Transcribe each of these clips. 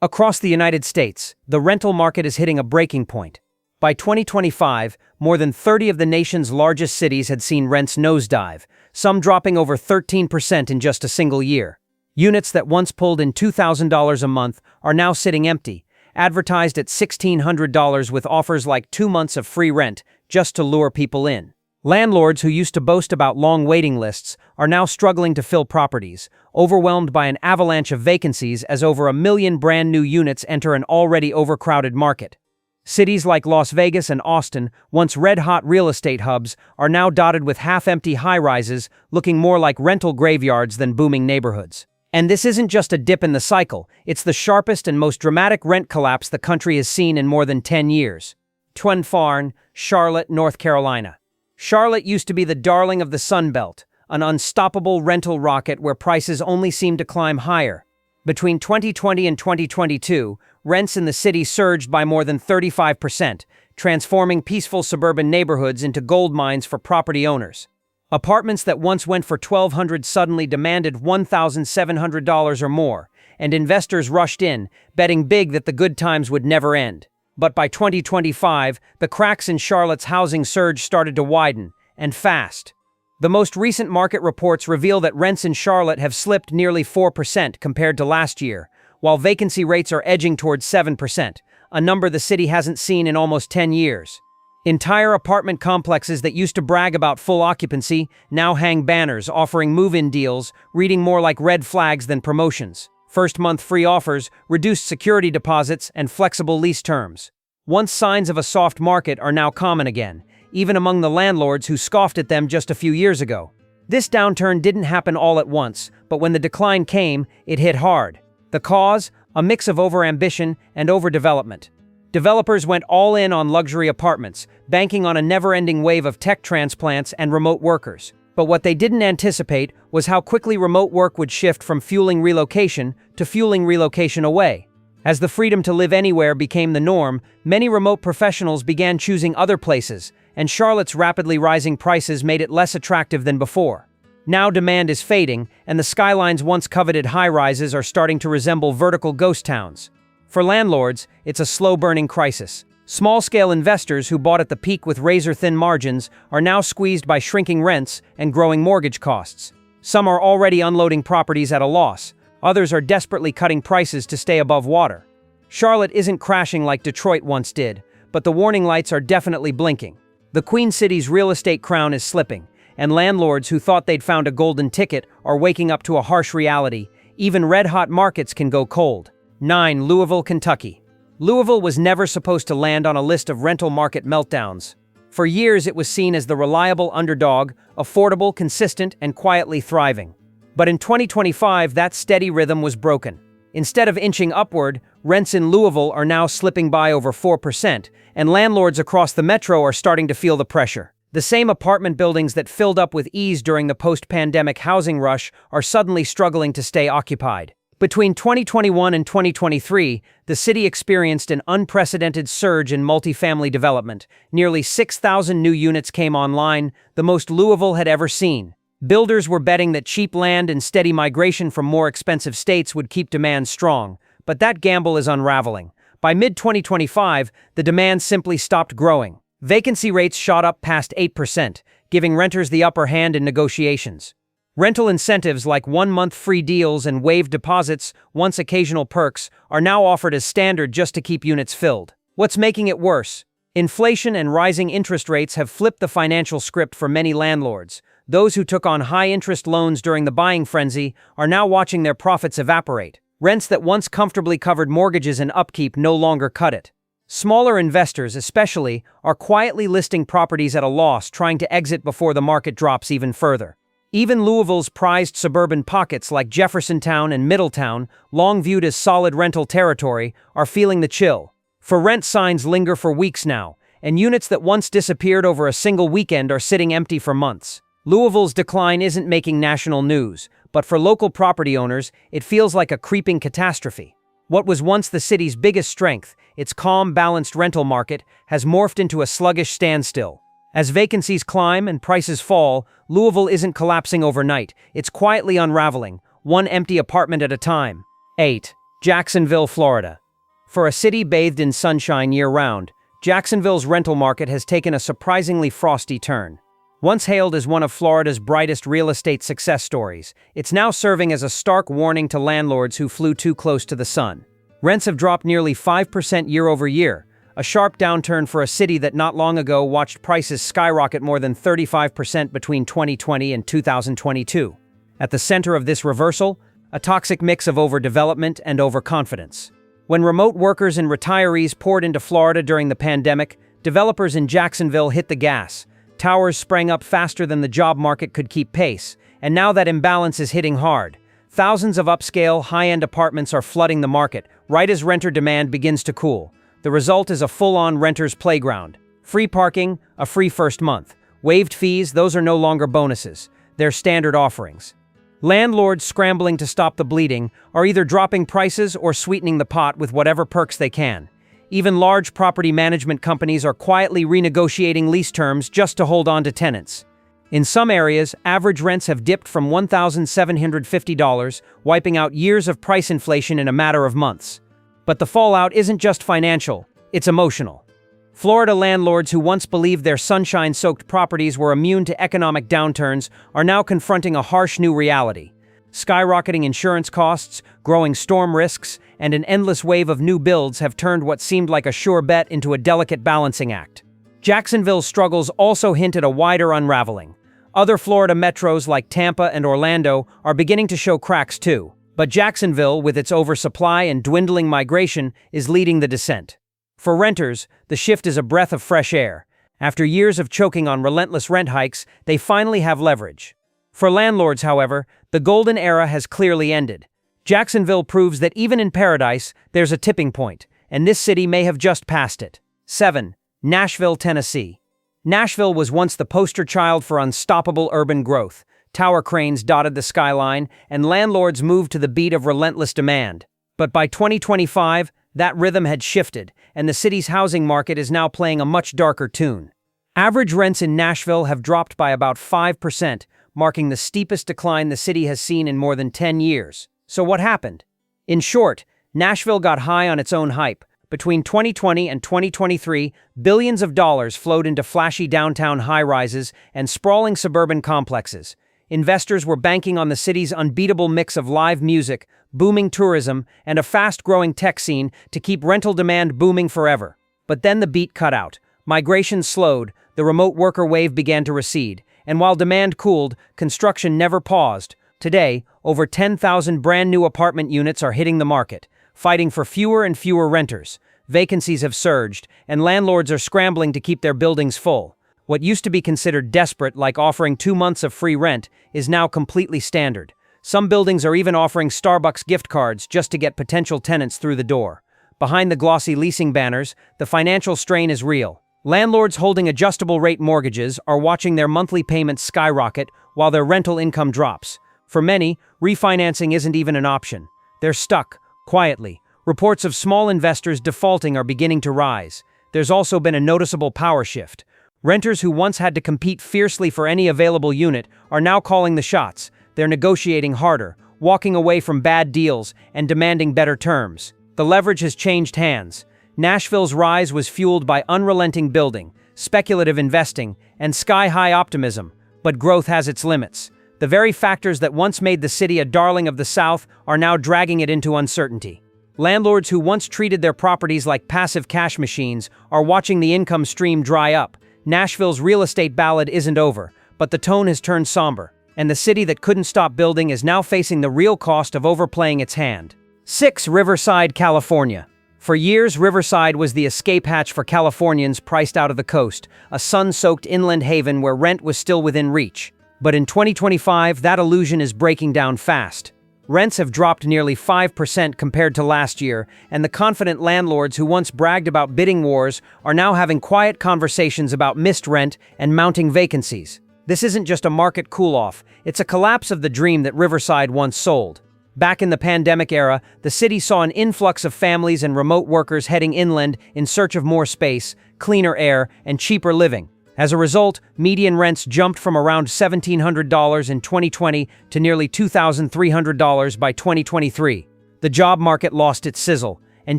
Across the United States, the rental market is hitting a breaking point. By 2025, more than 30 of the nation's largest cities had seen rents nosedive, some dropping over 13% in just a single year. Units that once pulled in $2,000 a month are now sitting empty, advertised at $1,600 with offers like 2 months of free rent just to lure people in. Landlords who used to boast about long waiting lists are now struggling to fill properties, overwhelmed by an avalanche of vacancies as over 1 million brand new units enter an already overcrowded market. Cities like Las Vegas and Austin, once red-hot real estate hubs, are now dotted with half-empty high-rises looking more like rental graveyards than booming neighborhoods. And this isn't just a dip in the cycle, it's the sharpest and most dramatic rent collapse the country has seen in more than 10 years. Twin Farn, Charlotte, North Carolina. Charlotte used to be the darling of the Sun Belt, an unstoppable rental rocket where prices only seemed to climb higher. Between 2020 and 2022, rents in the city surged by more than 35%, transforming peaceful suburban neighborhoods into gold mines for property owners. Apartments that once went for $1,200 suddenly demanded $1,700 or more, and investors rushed in, betting big that the good times would never end. But by 2025, the cracks in Charlotte's housing surge started to widen, and fast. The most recent market reports reveal that rents in Charlotte have slipped nearly 4% compared to last year, while vacancy rates are edging towards 7%, a number the city hasn't seen in almost 10 years. Entire apartment complexes that used to brag about full occupancy now hang banners offering move-in deals, reading more like red flags than promotions. First-month free offers, reduced security deposits, and flexible lease terms. Once signs of a soft market are now common again, even among the landlords who scoffed at them just a few years ago. This downturn didn't happen all at once, but when the decline came, it hit hard. The cause? A mix of overambition and overdevelopment. Developers went all in on luxury apartments, banking on a never-ending wave of tech transplants and remote workers. But what they didn't anticipate was how quickly remote work would shift from fueling relocation to fueling relocation away. As the freedom to live anywhere became the norm, many remote professionals began choosing other places, and Charlotte's rapidly rising prices made it less attractive than before. Now demand is fading, and the Skyline's once coveted high-rises are starting to resemble vertical ghost towns. For landlords, it's a slow-burning crisis. Small-scale investors who bought at the peak with razor-thin margins are now squeezed by shrinking rents and growing mortgage costs. Some are already unloading properties at a loss. Others are desperately cutting prices to stay above water. Charlotte isn't crashing like Detroit once did, but the warning lights are definitely blinking. The Queen City's real estate crown is slipping, and landlords who thought they'd found a golden ticket are waking up to a harsh reality. Even red-hot markets can go cold. 9. Louisville, Kentucky. Louisville was never supposed to land on a list of rental market meltdowns. For years, it was seen as the reliable underdog, affordable, consistent, and quietly thriving. But in 2025, that steady rhythm was broken. Instead of inching upward, rents in Louisville are now slipping by over 4%, and landlords across the metro are starting to feel the pressure. The same apartment buildings that filled up with ease during the post-pandemic housing rush are suddenly struggling to stay occupied. Between 2021 and 2023, the city experienced an unprecedented surge in multifamily development. Nearly 6,000 new units came online, the most Louisville had ever seen. Builders were betting that cheap land and steady migration from more expensive states would keep demand strong, but that gamble is unraveling. By mid-2025, the demand simply stopped growing. Vacancy rates shot up past 8%, giving renters the upper hand in negotiations. Rental incentives like 1-month free deals and waived deposits, once occasional perks, are now offered as standard just to keep units filled. What's making it worse? Inflation and rising interest rates have flipped the financial script for many landlords. Those who took on high-interest loans during the buying frenzy are now watching their profits evaporate. Rents that once comfortably covered mortgages and upkeep no longer cut it. Smaller investors, especially, are quietly listing properties at a loss, trying to exit before the market drops even further. Even Louisville's prized suburban pockets like Jeffersontown and Middletown, long viewed as solid rental territory, are feeling the chill. For rent signs linger for weeks now, and units that once disappeared over a single weekend are sitting empty for months. Louisville's decline isn't making national news, but for local property owners, it feels like a creeping catastrophe. What was once the city's biggest strength, its calm, balanced rental market, has morphed into a sluggish standstill. As vacancies climb and prices fall, Louisville isn't collapsing overnight. It's quietly unraveling, one empty apartment at a time. 8. Jacksonville, Florida. For a city bathed in sunshine year-round, Jacksonville's rental market has taken a surprisingly frosty turn. Once hailed as one of Florida's brightest real estate success stories, it's now serving as a stark warning to landlords who flew too close to the sun. Rents have dropped nearly 5% year-over-year, a sharp downturn for a city that not long ago watched prices skyrocket more than 35% between 2020 and 2022. At the center of this reversal, a toxic mix of overdevelopment and overconfidence. When remote workers and retirees poured into Florida during the pandemic, developers in Jacksonville hit the gas. Towers sprang up faster than the job market could keep pace, and now that imbalance is hitting hard. Thousands of upscale, high-end apartments are flooding the market, right as renter demand begins to cool. The result is a full-on renter's playground. Free parking, a free first month. Waived fees, those are no longer bonuses. They're standard offerings. Landlords scrambling to stop the bleeding are either dropping prices or sweetening the pot with whatever perks they can. Even large property management companies are quietly renegotiating lease terms just to hold on to tenants. In some areas, average rents have dipped from $1,750, wiping out years of price inflation in a matter of months. But the fallout isn't just financial, it's emotional. Florida landlords who once believed their sunshine-soaked properties were immune to economic downturns are now confronting a harsh new reality. Skyrocketing insurance costs, growing storm risks, and an endless wave of new builds have turned what seemed like a sure bet into a delicate balancing act. Jacksonville's struggles also hint at a wider unraveling. Other Florida metros like Tampa and Orlando are beginning to show cracks too. But Jacksonville, with its oversupply and dwindling migration, is leading the descent. For renters, the shift is a breath of fresh air. After years of choking on relentless rent hikes, they finally have leverage. For landlords, however, the golden era has clearly ended. Jacksonville proves that even in paradise, there's a tipping point, and this city may have just passed it. 7. Nashville, Tennessee. Nashville was once the poster child for unstoppable urban growth. Tower cranes dotted the skyline, and landlords moved to the beat of relentless demand. But by 2025, that rhythm had shifted, and the city's housing market is now playing a much darker tune. Average rents in Nashville have dropped by about 5%, marking the steepest decline the city has seen in more than 10 years. So what happened? In short, Nashville got high on its own hype. Between 2020 and 2023, billions of dollars flowed into flashy downtown high-rises and sprawling suburban complexes. Investors were banking on the city's unbeatable mix of live music, booming tourism, and a fast-growing tech scene to keep rental demand booming forever. But then the beat cut out. Migration slowed, the remote worker wave began to recede, and while demand cooled, construction never paused. Today, over 10,000 brand-new apartment units are hitting the market, fighting for fewer and fewer renters. Vacancies have surged, and landlords are scrambling to keep their buildings full. What used to be considered desperate, like offering 2 months of free rent, is now completely standard. Some buildings are even offering Starbucks gift cards just to get potential tenants through the door. Behind the glossy leasing banners, the financial strain is real. Landlords holding adjustable-rate mortgages are watching their monthly payments skyrocket while their rental income drops. For many, refinancing isn't even an option. They're stuck, quietly. Reports of small investors defaulting are beginning to rise. There's also been a noticeable power shift. Renters who once had to compete fiercely for any available unit are now calling the shots. They're negotiating harder, walking away from bad deals, and demanding better terms. The leverage has changed hands. Nashville's rise was fueled by unrelenting building, speculative investing, and sky-high optimism. But growth has its limits. The very factors that once made the city a darling of the South are now dragging it into uncertainty. Landlords who once treated their properties like passive cash machines are watching the income stream dry up. Nashville's real estate ballad isn't over, but the tone has turned somber, and the city that couldn't stop building is now facing the real cost of overplaying its hand. 6. Riverside, California. For years, Riverside was the escape hatch for Californians priced out of the coast, a sun-soaked inland haven where rent was still within reach. But in 2025, that illusion is breaking down fast. Rents have dropped nearly 5% compared to last year, and the confident landlords who once bragged about bidding wars are now having quiet conversations about missed rent and mounting vacancies. This isn't just a market cool-off, it's a collapse of the dream that Riverside once sold. Back in the pandemic era, the city saw an influx of families and remote workers heading inland in search of more space, cleaner air, and cheaper living. As a result, median rents jumped from around $1,700 in 2020 to nearly $2,300 by 2023. The job market lost its sizzle, and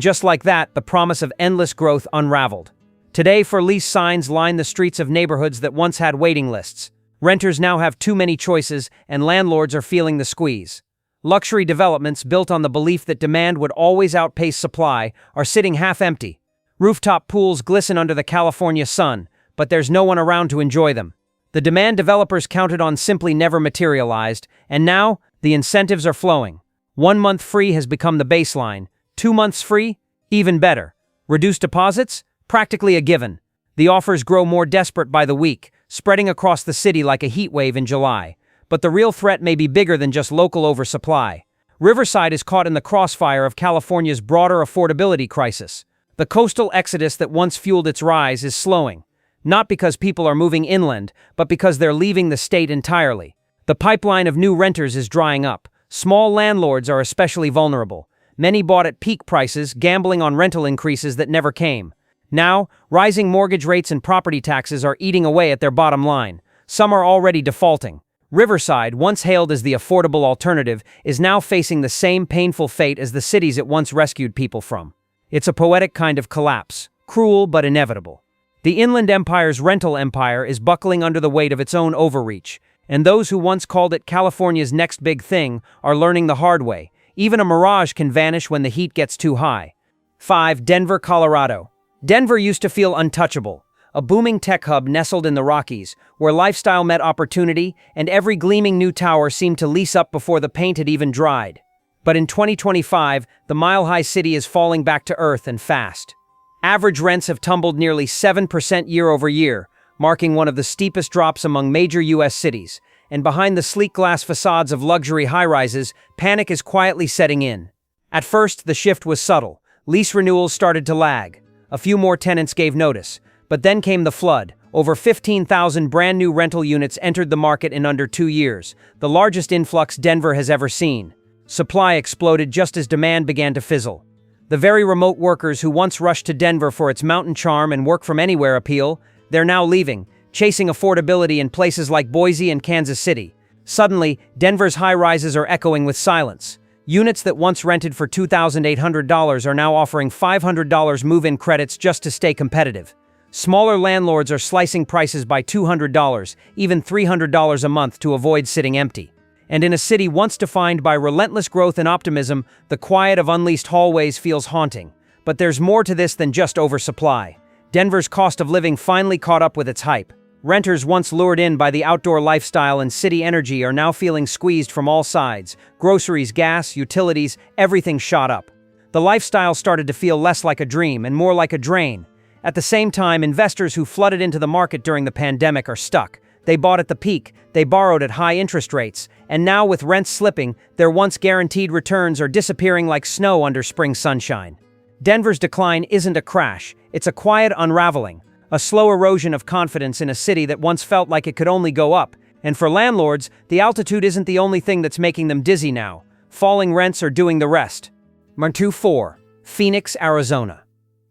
just like that, the promise of endless growth unraveled. Today, for lease signs line the streets of neighborhoods that once had waiting lists. Renters now have too many choices, and landlords are feeling the squeeze. Luxury developments built on the belief that demand would always outpace supply are sitting half empty. Rooftop pools glisten under the California sun, but there's no one around to enjoy them. The demand developers counted on simply never materialized, and now the incentives are flowing. 1 month free has become the baseline. 2 months free? Even better. Reduced deposits? Practically a given. The offers grow more desperate by the week, spreading across the city like a heat wave in July. But the real threat may be bigger than just local oversupply. Riverside is caught in the crossfire of California's broader affordability crisis. The coastal exodus that once fueled its rise is slowing. Not because people are moving inland, but because they're leaving the state entirely. The pipeline of new renters is drying up. Small landlords are especially vulnerable. Many bought at peak prices, gambling on rental increases that never came. Now, rising mortgage rates and property taxes are eating away at their bottom line. Some are already defaulting. Riverside, once hailed as the affordable alternative, is now facing the same painful fate as the cities it once rescued people from. It's a poetic kind of collapse, cruel but inevitable. The Inland Empire's rental empire is buckling under the weight of its own overreach, and those who once called it California's next big thing are learning the hard way. Even a mirage can vanish when the heat gets too high. 5. Denver, Colorado. Denver used to feel untouchable, a booming tech hub nestled in the Rockies, where lifestyle met opportunity and every gleaming new tower seemed to lease up before the paint had even dried. But in 2025, the mile-high city is falling back to earth and fast. Average rents have tumbled nearly 7% year over year, marking one of the steepest drops among major U.S. cities. And behind the sleek glass facades of luxury high-rises, panic is quietly setting in. At first, the shift was subtle. Lease renewals started to lag. A few more tenants gave notice. But then came the flood. Over 15,000 brand-new rental units entered the market in under 2 years, the largest influx Denver has ever seen. Supply exploded just as demand began to fizzle. The very remote workers who once rushed to Denver for its mountain charm and work-from-anywhere appeal, they're now leaving, chasing affordability in places like Boise and Kansas City. Suddenly, Denver's high-rises are echoing with silence. Units that once rented for $2,800 are now offering $500 move-in credits just to stay competitive. Smaller landlords are slicing prices by $200, even $300 a month to avoid sitting empty. And in a city once defined by relentless growth and optimism, the quiet of unleashed hallways feels haunting. But there's more to this than just oversupply. Denver's cost of living finally caught up with its hype. Renters once lured in by the outdoor lifestyle and city energy are now feeling squeezed from all sides. Groceries, gas, utilities, everything shot up. The lifestyle started to feel less like a dream and more like a drain. At the same time, investors who flooded into the market during the pandemic are stuck. They bought at the peak, they borrowed at high interest rates, and now with rents slipping, their once guaranteed returns are disappearing like snow under spring sunshine. Denver's decline isn't a crash, it's a quiet unraveling. A slow erosion of confidence in a city that once felt like it could only go up. And for landlords, the altitude isn't the only thing that's making them dizzy now. Falling rents are doing the rest. 4. Phoenix, Arizona.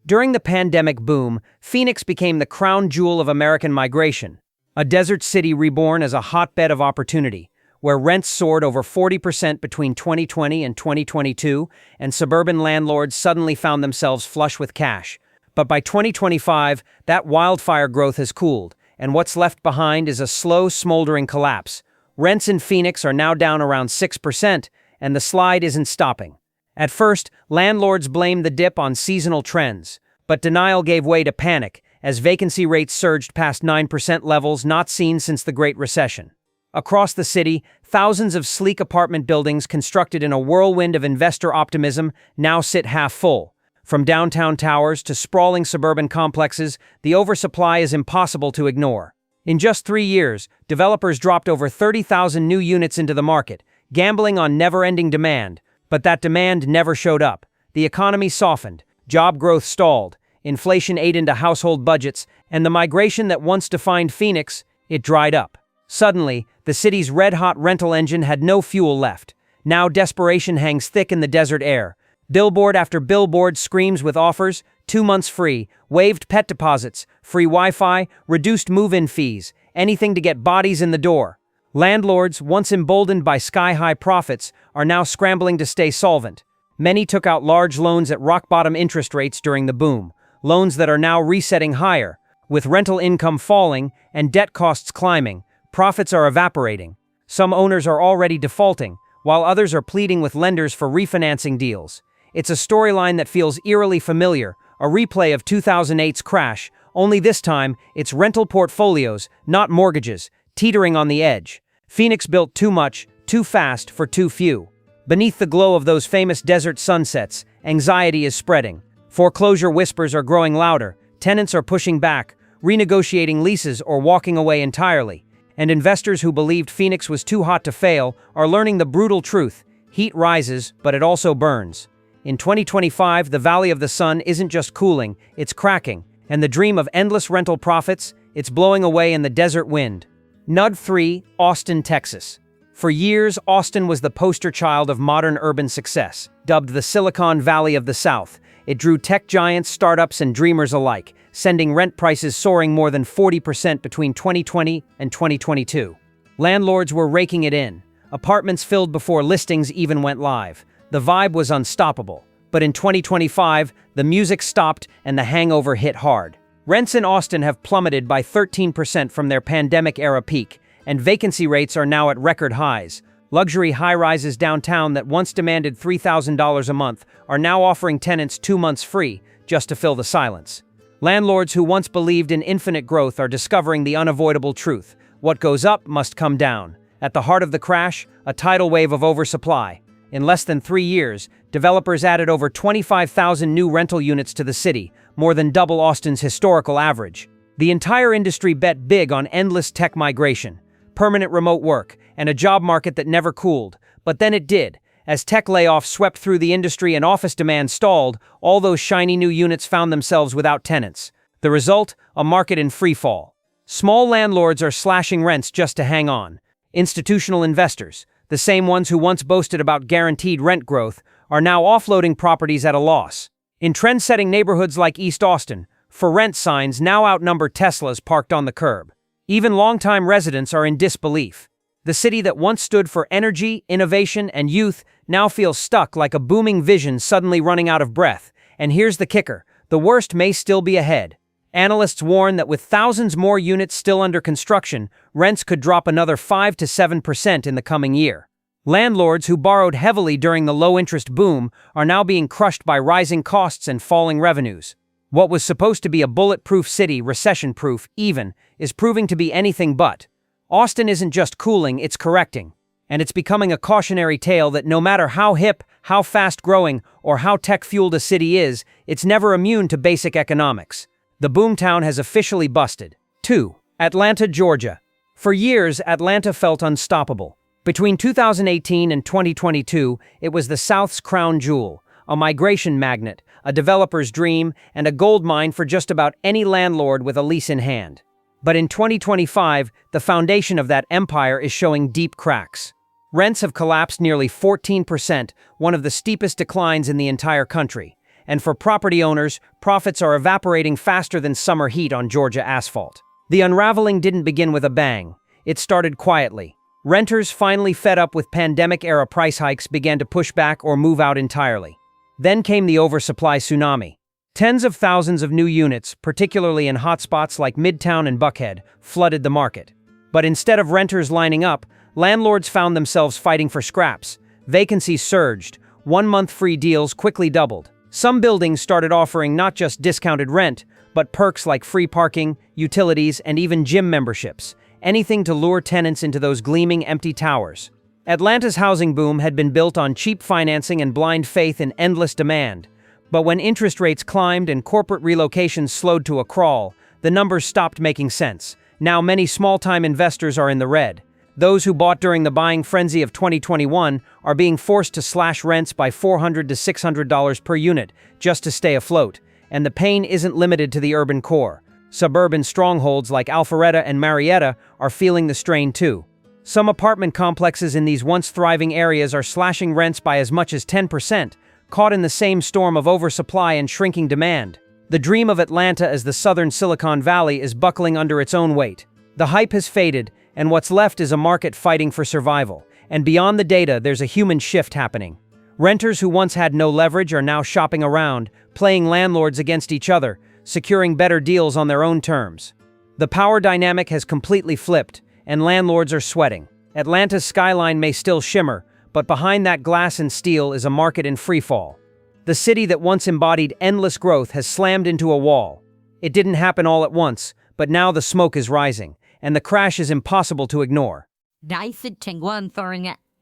During the pandemic boom, Phoenix became the crown jewel of American migration. A desert city reborn as a hotbed of opportunity, where rents soared over 40% between 2020 and 2022, and suburban landlords suddenly found themselves flush with cash. But by 2025, that wildfire growth has cooled, and what's left behind is a slow, smoldering collapse. Rents in Phoenix are now down around 6%, and the slide isn't stopping. At first, landlords blamed the dip on seasonal trends, but denial gave way to panic as vacancy rates surged past 9% levels not seen since the Great Recession. Across the city, thousands of sleek apartment buildings constructed in a whirlwind of investor optimism now sit half full. From downtown towers to sprawling suburban complexes, the oversupply is impossible to ignore. In just 3 years, developers dropped over 30,000 new units into the market, gambling on never-ending demand. But that demand never showed up. The economy softened, job growth stalled, inflation ate into household budgets, and the migration that once defined Phoenix, it dried up. Suddenly, the city's red-hot rental engine had no fuel left. Now desperation hangs thick in the desert air. Billboard after billboard screams with offers: 2 months free, waived pet deposits, free Wi-Fi, reduced move-in fees, anything to get bodies in the door. Landlords, once emboldened by sky-high profits, are now scrambling to stay solvent. Many took out large loans at rock-bottom interest rates during the boom, loans that are now resetting higher. With rental income falling and debt costs climbing, profits are evaporating. Some owners are already defaulting, while others are pleading with lenders for refinancing deals. It's a storyline that feels eerily familiar, a replay of 2008's crash, only this time it's rental portfolios, not mortgages, teetering on the edge. Phoenix built too much, too fast for too few. Beneath the glow of those famous desert sunsets, anxiety is spreading. Foreclosure whispers are growing louder, tenants are pushing back, renegotiating leases or walking away entirely. And investors who believed Phoenix was too hot to fail are learning the brutal truth. Heat rises, but it also burns. In 2025, the Valley of the Sun isn't just cooling, it's cracking. And the dream of endless rental profits, it's blowing away in the desert wind. NUD 3, Austin, Texas. For years, Austin was the poster child of modern urban success. Dubbed the Silicon Valley of the South, it drew tech giants, startups, and dreamers alike, sending rent prices soaring more than 40% between 2020 and 2022. Landlords were raking it in. Apartments filled before listings even went live. The vibe was unstoppable. But in 2025, the music stopped and the hangover hit hard. Rents in Austin have plummeted by 13% from their pandemic-era peak, and vacancy rates are now at record highs. Luxury high-rises downtown that once demanded $3,000 a month are now offering tenants 2 months free just to fill the silence. Landlords who once believed in infinite growth are discovering the unavoidable truth. What goes up must come down. At the heart of the crash, a tidal wave of oversupply. In less than 3 years, developers added over 25,000 new rental units to the city, more than double Austin's historical average. The entire industry bet big on endless tech migration, permanent remote work, and a job market that never cooled. But then it did. As tech layoffs swept through the industry and office demand stalled, all those shiny new units found themselves without tenants. The result? A market in free fall. Small landlords are slashing rents just to hang on. Institutional investors, the same ones who once boasted about guaranteed rent growth, are now offloading properties at a loss. In trend-setting neighborhoods like East Austin, for rent signs now outnumber Teslas parked on the curb. Even longtime residents are in disbelief. The city that once stood for energy, innovation, and youth now feels stuck like a booming vision suddenly running out of breath. And here's the kicker: the worst may still be ahead. Analysts warn that with thousands more units still under construction, rents could drop another 5 to 7% in the coming year. Landlords who borrowed heavily during the low-interest boom are now being crushed by rising costs and falling revenues. What was supposed to be a bulletproof city, recession-proof even, is proving to be anything but. Austin isn't just cooling, it's correcting. And it's becoming a cautionary tale that no matter how hip, how fast-growing, or how tech-fueled a city is, it's never immune to basic economics. The boomtown has officially busted. 2. Atlanta, Georgia. For years, Atlanta felt unstoppable. Between 2018 and 2022, it was the South's crown jewel, a migration magnet, a developer's dream, and a goldmine for just about any landlord with a lease in hand. But in 2025, the foundation of that empire is showing deep cracks. Rents have collapsed nearly 14%, one of the steepest declines in the entire country. And for property owners, profits are evaporating faster than summer heat on Georgia asphalt. The unraveling didn't begin with a bang. It started quietly. Renters, finally fed up with pandemic-era price hikes, began to push back or move out entirely. Then came the oversupply tsunami. Tens of thousands of new units, particularly in hotspots like Midtown and Buckhead, flooded the market. But instead of renters lining up, landlords found themselves fighting for scraps. Vacancies surged. 1-month free deals quickly doubled. Some buildings started offering not just discounted rent, but perks like free parking, utilities, and even gym memberships. Anything to lure tenants into those gleaming empty towers. Atlanta's housing boom had been built on cheap financing and blind faith in endless demand. But when interest rates climbed and corporate relocations slowed to a crawl, the numbers stopped making sense. Now many small-time investors are in the red. Those who bought during the buying frenzy of 2021 are being forced to slash rents by $400 to $600 per unit just to stay afloat. And the pain isn't limited to the urban core. Suburban strongholds like Alpharetta and Marietta are feeling the strain too. Some apartment complexes in these once thriving areas are slashing rents by as much as 10%, caught in the same storm of oversupply and shrinking demand. The dream of Atlanta as the southern Silicon Valley is buckling under its own weight. The hype has faded, and what's left is a market fighting for survival. And beyond the data, there's a human shift happening. Renters who once had no leverage are now shopping around, playing landlords against each other, securing better deals on their own terms. The power dynamic has completely flipped, and landlords are sweating. Atlanta's skyline may still shimmer, but behind that glass and steel is a market in freefall. The city that once embodied endless growth has slammed into a wall. It didn't happen all at once, but now the smoke is rising, and the crash is impossible to ignore.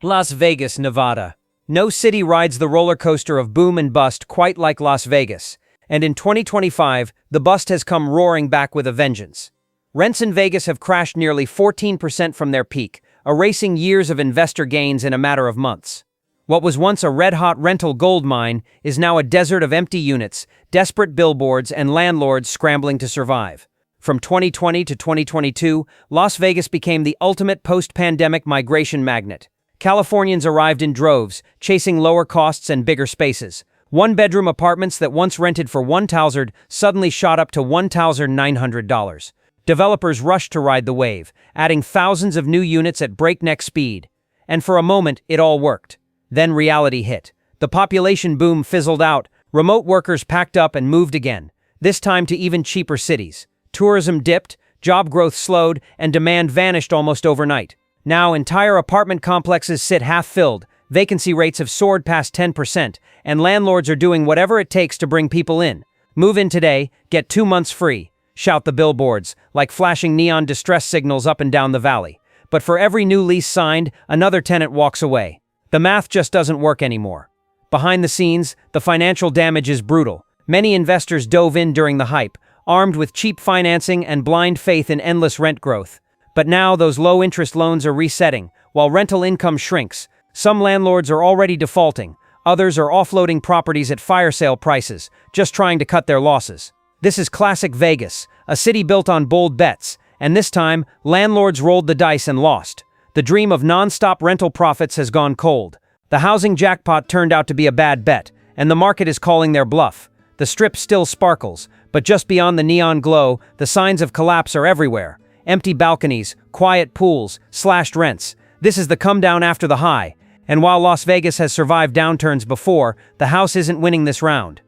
Las Vegas, Nevada. No city rides the roller coaster of boom and bust quite like Las Vegas, and in 2025, the bust has come roaring back with a vengeance. Rents in Vegas have crashed nearly 14% from their peak, erasing years of investor gains in a matter of months. What was once a red-hot rental gold mine is now a desert of empty units, desperate billboards, and landlords scrambling to survive. From 2020 to 2022, Las Vegas became the ultimate post-pandemic migration magnet. Californians arrived in droves, chasing lower costs and bigger spaces. One-bedroom apartments that once rented for $1,000 suddenly shot up to $1,900. Developers rushed to ride the wave, adding thousands of new units at breakneck speed. And for a moment, it all worked. Then reality hit. The population boom fizzled out, remote workers packed up and moved again, this time to even cheaper cities. Tourism dipped, job growth slowed, and demand vanished almost overnight. Now entire apartment complexes sit half-filled, vacancy rates have soared past 10%, and landlords are doing whatever it takes to bring people in. Move in today, get 2 months free, shout the billboards, like flashing neon distress signals up and down the valley. But for every new lease signed, another tenant walks away. The math just doesn't work anymore. Behind the scenes, the financial damage is brutal. Many investors dove in during the hype, armed with cheap financing and blind faith in endless rent growth. But now those low-interest loans are resetting, while rental income shrinks. Some landlords are already defaulting, others are offloading properties at fire sale prices, just trying to cut their losses. This is classic Vegas, a city built on bold bets, and this time, landlords rolled the dice and lost. The dream of non-stop rental profits has gone cold. The housing jackpot turned out to be a bad bet, and the market is calling their bluff. The Strip still sparkles, but just beyond the neon glow, the signs of collapse are everywhere. Empty balconies, quiet pools, slashed rents. This is the come down after the high. And while Las Vegas has survived downturns before, the house isn't winning this round.